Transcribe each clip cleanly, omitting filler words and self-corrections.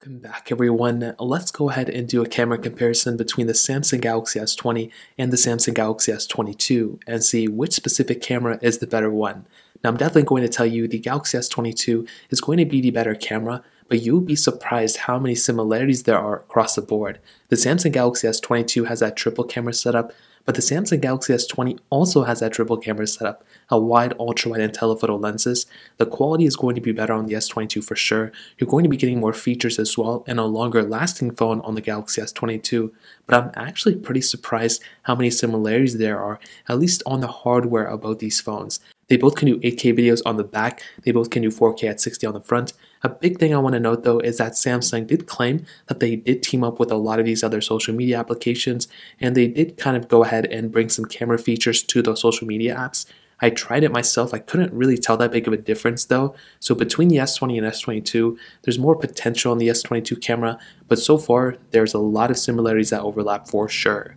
Welcome back everyone. Let's go ahead and do a camera comparison between the Samsung Galaxy S20 and the Samsung Galaxy S22 and see which specific camera is the better one. Now I'm definitely going to tell you the Galaxy S22 is going to be the better camera, but you'll be surprised how many similarities there are across the board. The Samsung Galaxy S22 has that triple camera setup, but the Samsung Galaxy S20 also has that triple camera setup, a wide, ultra-wide, and telephoto lenses. The quality is going to be better on the S22 for sure. You're going to be getting more features as well and a longer lasting phone on the Galaxy S22. But I'm actually pretty surprised how many similarities there are, at least on the hardware about these phones. They both can do 8K videos on the back, they both can do 4K at 60 on the front. A big thing I want to note though is that Samsung did claim that they did team up with a lot of these other social media applications, and they did kind of go ahead and bring some camera features to those social media apps. I tried it myself, I couldn't really tell that big of a difference though. So between the S20 and S22, there's more potential on the S22 camera, but so far there's a lot of similarities that overlap for sure.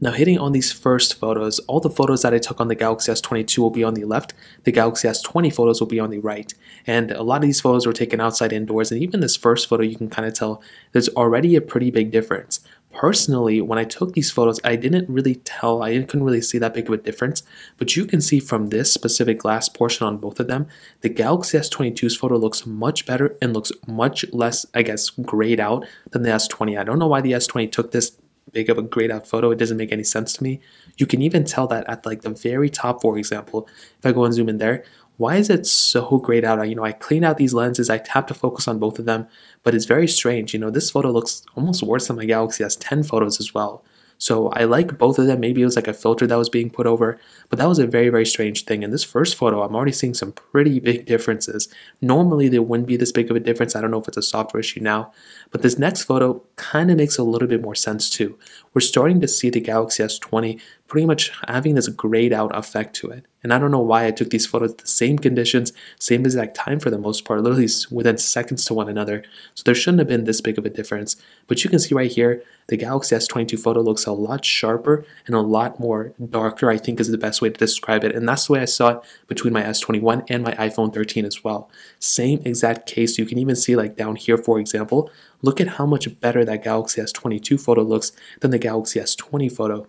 Now hitting on these first photos, all the photos that I took on the Galaxy S22 will be on the left, the Galaxy S20 photos will be on the right. And a lot of these photos were taken outside indoors, and even this first photo you can kind of tell there's already a pretty big difference. Personally, when I took these photos, I couldn't really see that big of a difference, but you can see from this specific glass portion on both of them, the Galaxy S22's photo looks much better and looks much less, grayed out than the S20. I don't know why the S20 took this big of a grayed out photo. It doesn't make any sense to me. You can even tell that at like the very top, for example, if I go and zoom in there, why is it so grayed out? I cleaned out these lenses, I tapped to focus on both of them, but it's very strange. This photo looks almost worse than my Galaxy S10 photos as well. So I like both of them. Maybe it was like a filter that was being put over, but that was a very, very strange thing. In this first photo, I'm already seeing some pretty big differences. Normally, there wouldn't be this big of a difference. I don't know if it's a software issue now, but this next photo kind of makes a little bit more sense too. We're starting to see the Galaxy S20 pretty much having this grayed out effect to it. And I don't know why I took these photos at the same conditions, same exact time for the most part, literally within seconds to one another. So there shouldn't have been this big of a difference. But you can see right here, the Galaxy S22 photo looks a lot sharper and a lot more darker, I think is the best way to describe it. And that's the way I saw it between my S21 and my iPhone 13 as well. Same exact case. You can even see like down here, for example, look at how much better that Galaxy S22 photo looks than the Galaxy S20 photo.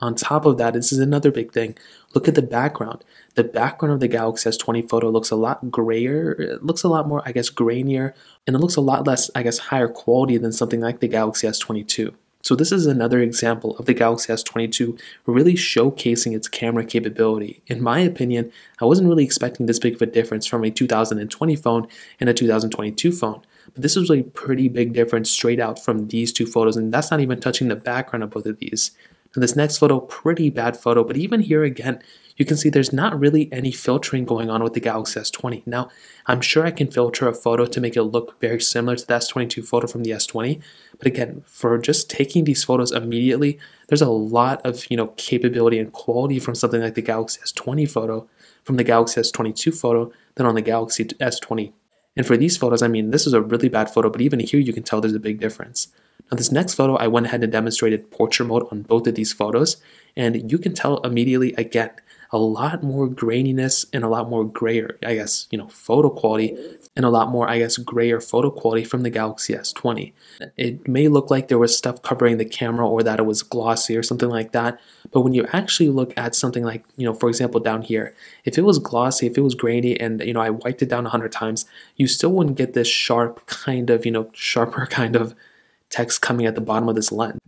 On top of that, this is another big thing. Look at the background. The background of the Galaxy S20 photo looks a lot grayer. It looks a lot more, grainier, and it looks a lot less, higher quality than something like the Galaxy S22. So this is another example of the Galaxy S22 really showcasing its camera capability. In my opinion, I wasn't really expecting this big of a difference from a 2020 phone and a 2022 phone. But this was a pretty big difference straight out from these two photos, and that's not even touching the background of both of these. And this next photo, pretty bad photo, but even here again, you can see there's not really any filtering going on with the Galaxy S20. Now, I'm sure I can filter a photo to make it look very similar to the S22 photo from the S20, but again, for just taking these photos immediately, there's a lot of capability and quality from something like the Galaxy S20 photo, from the Galaxy S22 photo, than on the Galaxy S20. And for these photos, this is a really bad photo, but even here you can tell there's a big difference. Now this next photo, I went ahead and demonstrated portrait mode on both of these photos, and you can tell immediately, again, a lot more graininess and a lot more grayer, photo quality, and a lot more, grayer photo quality from the Galaxy S20. It may look like there was stuff covering the camera or that it was glossy or something like that, but when you actually look at something like, for example, down here, if it was glossy, if it was grainy, and, I wiped it down 100 times, you still wouldn't get this sharp kind of, sharper kind of text coming at the bottom of this lens.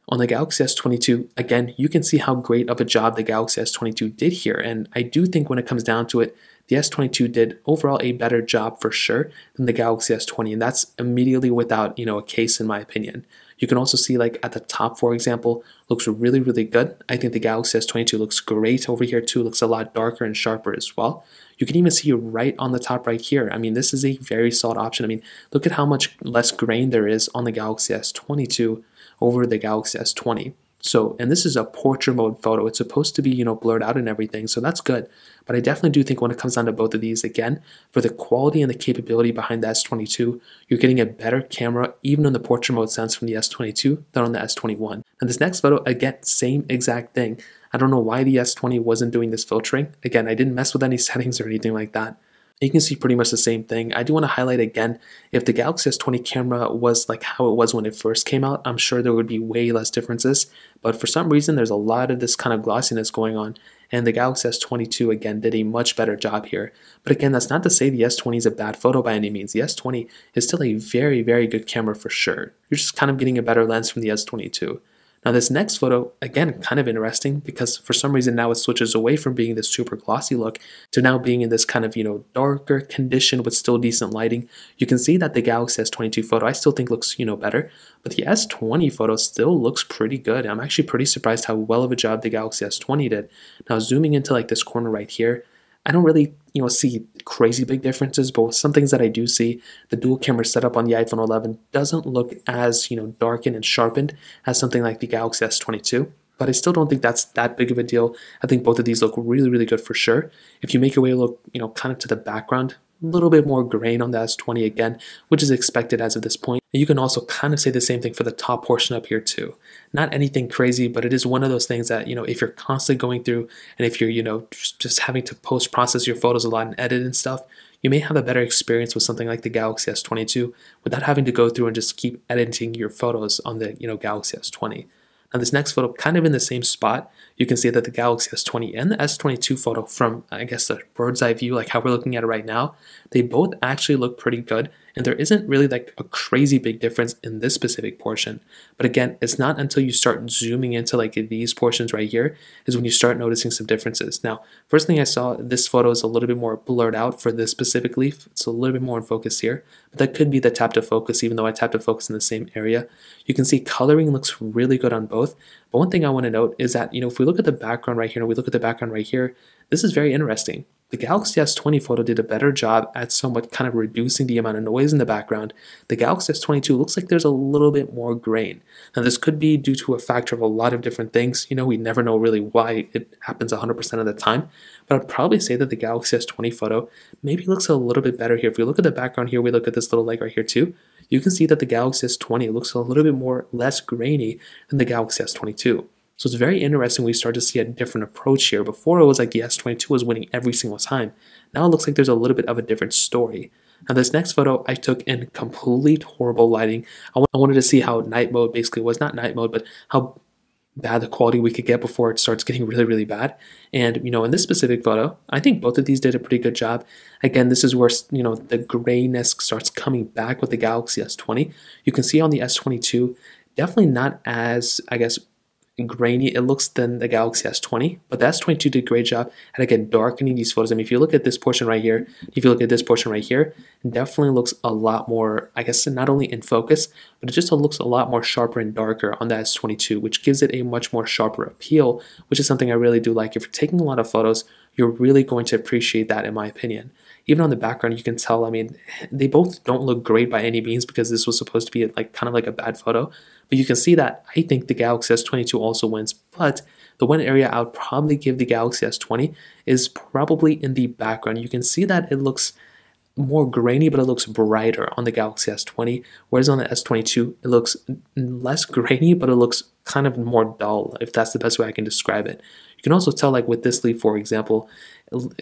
On the Galaxy S22, again, you can see how great of a job the Galaxy S22 did here, and I do think when it comes down to it, the S22 did overall a better job for sure than the Galaxy S20, and that's immediately without, a case in my opinion. You can also see like at the top, for example, looks really, really good. I think the Galaxy S22 looks great over here too, looks a lot darker and sharper as well. You can even see right on the top right here. This is a very solid option. Look at how much less grain there is on the Galaxy S22 over the Galaxy S20. So, and this is a portrait mode photo. It's supposed to be, blurred out and everything, so that's good. But I definitely do think when it comes down to both of these, again, for the quality and the capability behind the S22, you're getting a better camera, even in the portrait mode sense, from the S22 than on the S21. And this next photo, again, same exact thing. I don't know why the S20 wasn't doing this filtering. Again, I didn't mess with any settings or anything like that. You can see pretty much the same thing. I do want to highlight again, if the Galaxy S20 camera was like how it was when it first came out, I'm sure there would be way less differences. But for some reason, there's a lot of this kind of glossiness going on. And the Galaxy S22, again, did a much better job here. But again, that's not to say the S20 is a bad photo by any means. The S20 is still a very, very good camera for sure. You're just kind of getting a better lens from the S22. Now this next photo, again, kind of interesting because for some reason now it switches away from being this super glossy look to now being in this kind of, darker condition with still decent lighting. You can see that the Galaxy S22 photo I still think looks, better, but the S20 photo still looks pretty good. I'm actually pretty surprised how well of a job the Galaxy S20 did. Now zooming into like this corner right here, I don't really, see crazy big differences, but with some things that I do see, the dual camera setup on the iPhone 11 doesn't look as, darkened and sharpened as something like the Galaxy S22. But I still don't think that's that big of a deal. I think both of these look really, really good for sure. If you make your way look, kind of to the background, a little bit more grain on the S20 again, which is expected as of this point. And you can also kind of say the same thing for the top portion up here too. Not anything crazy, but it is one of those things that, if you're constantly going through and if you're, just having to post-process your photos a lot and edit and stuff, you may have a better experience with something like the Galaxy S22 without having to go through and just keep editing your photos on the, Galaxy S20. Now this next photo, kind of in the same spot, you can see that the Galaxy S20 and the S22 photo from, I guess, the bird's eye view, like how we're looking at it right now, they both actually look pretty good. And there isn't really like a crazy big difference in this specific portion. But again, it's not until you start zooming into like these portions right here is when you start noticing some differences. Now, first thing I saw, this photo is a little bit more blurred out for this specific leaf. It's a little bit more in focus here, but that could be the tap to focus, even though I tap to focus in the same area. You can see coloring looks really good on both. But one thing I want to note is that, if we look at the background right here and we look at the background right here, this is very interesting. The Galaxy S20 photo did a better job at somewhat kind of reducing the amount of noise in the background. The Galaxy S22 looks like there's a little bit more grain. Now this could be due to a factor of a lot of different things. We never know really why it happens 100% of the time. But I'd probably say that the Galaxy S20 photo maybe looks a little bit better here. If we look at the background here, we look at this little leg right here too, you can see that the Galaxy S20 looks a little bit less grainy than the Galaxy S22. So it's very interesting we start to see a different approach here. Before it was like the S22 was winning every single time. Now it looks like there's a little bit of a different story. Now this next photo I took in complete horrible lighting. I wanted to see how night mode basically was, not night mode, but how bad the quality we could get before it starts getting really, really bad. And, in this specific photo, I think both of these did a pretty good job. Again, this is where, the grayness starts coming back with the Galaxy S20. You can see on the S22, definitely not as, I guess, grainy it looks than the Galaxy S20, but the S22 did a great job at again darkening these photos. I mean, if you look at this portion right here, if you look at this portion right here, it definitely looks a lot more, I guess, not only in focus, but it just looks a lot more sharper and darker on the S22, which gives it a much more sharper appeal, which is something I really do like. If you're taking a lot of photos, you're really going to appreciate that, in my opinion. Even on the background, you can tell, I mean, they both don't look great by any means because this was supposed to be kind of like a bad photo. But you can see that I think the Galaxy S22 also wins. But the one area I would probably give the Galaxy S20 is probably in the background. You can see that it looks more grainy, but it looks brighter on the Galaxy S20, whereas on the S22, it looks less grainy, but it looks kind of more dull, if that's the best way I can describe it. You can also tell, like with this leaf, for example,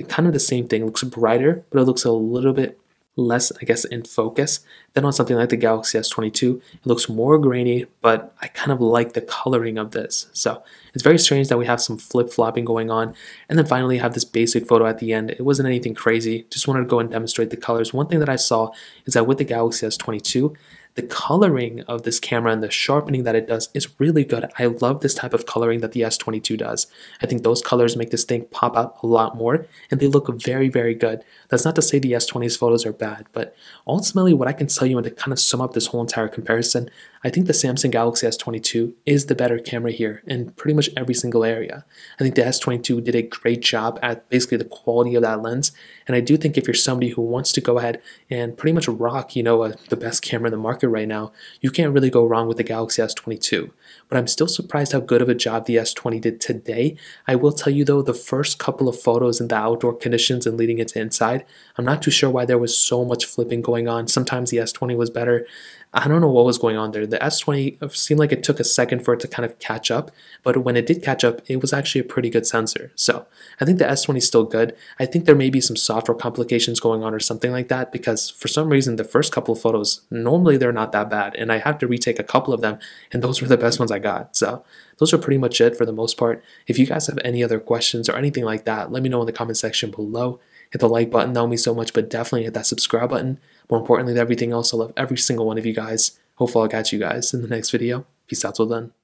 kind of the same thing. It looks brighter, but it looks a little bit less, I guess, in focus than on something like the Galaxy S22. It looks more grainy, but I kind of like the coloring of this. So it's very strange that we have some flip-flopping going on. And then finally have this basic photo at the end. It wasn't anything crazy. Just wanted to go and demonstrate the colors. One thing that I saw is that with the Galaxy S22, the coloring of this camera and the sharpening that it does is really good. I love this type of coloring that the S22 does. I think those colors make this thing pop out a lot more, and they look very, very good. That's not to say the S20's photos are bad, but ultimately what I can tell you, and to kind of sum up this whole entire comparison, I think the Samsung Galaxy S22 is the better camera here in pretty much every single area. I think the S22 did a great job at basically the quality of that lens, and I do think if you're somebody who wants to go ahead and pretty much rock, the best camera in the market, market right now, you can't really go wrong with the Galaxy S22. But I'm still surprised how good of a job the S20 did today. I will tell you though, the first couple of photos in the outdoor conditions and leading into inside, I'm not too sure why there was so much flipping going on. Sometimes the S20 was better. I don't know what was going on there. The S20 seemed like it took a second for it to kind of catch up, but when it did catch up, it was actually a pretty good sensor. So I think the S20 is still good. I think there may be some software complications going on or something like that, because for some reason the first couple of photos, normally they're not that bad, and I have to retake a couple of them, and those were the best ones I got. So those are pretty much it for the most part. If you guys have any other questions or anything like that, let me know in the comment section below. Hit the like button, that would mean so much, but definitely hit that subscribe button. More importantly than everything else, I love every single one of you guys. Hopefully I'll catch you guys in the next video. Peace out till then.